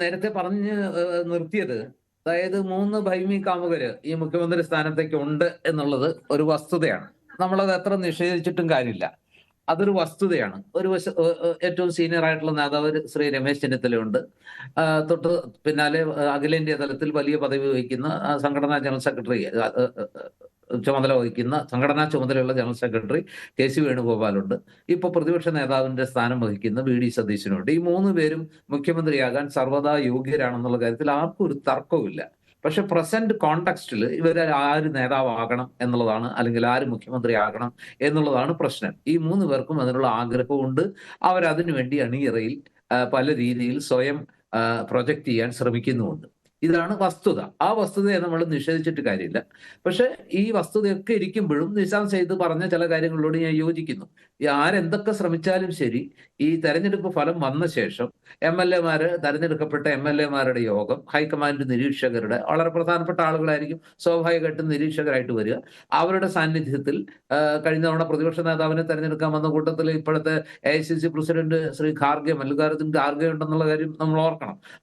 നേരത്തെ പറഞ്ഞ് നിർത്തിയത്, അതായത് 3 ഭൈമി കാമുകര് ഈ മുഖ്യമന്ത്രി സ്ഥാനത്തേക്ക് ഉണ്ട് എന്നുള്ളത് ഒരു വസ്തുതയാണ്. നമ്മളത് എത്ര നിഷേധിച്ചിട്ടും കാര്യമില്ല. അതൊരു വസ്തുതയാണ്. ഒരു ഏറ്റവും സീനിയർ ആയിട്ടുള്ള നേതാവ് ശ്രീ രമേശ് ചെന്നിത്തലയുണ്ട്. തൊട്ട് പിന്നാലെ അഖിലേന്ത്യാ തലത്തിൽ വലിയ പദവി വഹിക്കുന്ന സംഘടനാ ജനറൽ സെക്രട്ടറി ചുമതല വഹിക്കുന്ന സംഘടനാ ചുമതലയുള്ള ജനറൽ സെക്രട്ടറി കെ.സി. വേണുഗോപാലുണ്ട്. ഇപ്പൊ പ്രതിപക്ഷ നേതാവിന്റെ സ്ഥാനം വഹിക്കുന്ന വി.ഡി. സതീശനുണ്ട്. ഈ 3 പേരും മുഖ്യമന്ത്രിയാകാൻ സർവ്വതാ യോഗ്യരാണെന്നുള്ള കാര്യത്തിൽ ആർക്കും ഒരു തർക്കവുമില്ല. പക്ഷെ പ്രസന്റ് കോണ്ടെക്സ്റ്റിൽ ഇവരെ ആര് നേതാവാകണം എന്നുള്ളതാണ്, അല്ലെങ്കിൽ ആര് മുഖ്യമന്ത്രിയാകണം എന്നുള്ളതാണ് പ്രശ്നം. ഈ 3 പേർക്കും അതിനുള്ള ആഗ്രഹമുണ്ട്. അവരതിനു വേണ്ടി അണിയറയിൽ പല രീതിയിൽ സ്വയം പ്രൊജക്ട് ചെയ്യാൻ ശ്രമിക്കുന്നുമുണ്ട്. ഇതാണ് വസ്തുത. ആ വസ്തുതയെ നമ്മൾ നിഷേധിച്ചിട്ട് കാര്യമില്ല. പക്ഷെ ഈ വസ്തുതയൊക്കെ ഇരിക്കുമ്പോഴും നിസാം സെയ്ദ് പറഞ്ഞ ചില കാര്യങ്ങളോട് ഞാൻ യോജിക്കുന്നു. ഈ ആരെന്തൊക്കെ ശ്രമിച്ചാലും ശരി, ഈ തെരഞ്ഞെടുപ്പ് ഫലം വന്ന ശേഷം തെരഞ്ഞെടുക്കപ്പെട്ട എം.എൽ.എമാരുടെ യോഗം ഹൈക്കമാൻഡ് നിരീക്ഷകരുടെ വളരെ പ്രധാനപ്പെട്ട ആളുകളായിരിക്കും സ്വാഭാവികമായിട്ടും നിരീക്ഷകരായിട്ട് വരിക. അവരുടെ സാന്നിധ്യത്തിൽ കഴിഞ്ഞ തവണ പ്രതിപക്ഷ നേതാവിനെ തെരഞ്ഞെടുക്കാൻ വന്ന കൂട്ടത്തിൽ ഇപ്പോഴത്തെ എ.ഐ.സി.സി പ്രസിഡന്റ് ശ്രീ ഖാർഗെ, മല്ലികാർജ്ജുൻ ഖാർഗെ ഉണ്ടെന്നുള്ള കാര്യം നമ്മൾ ഓർക്കണം.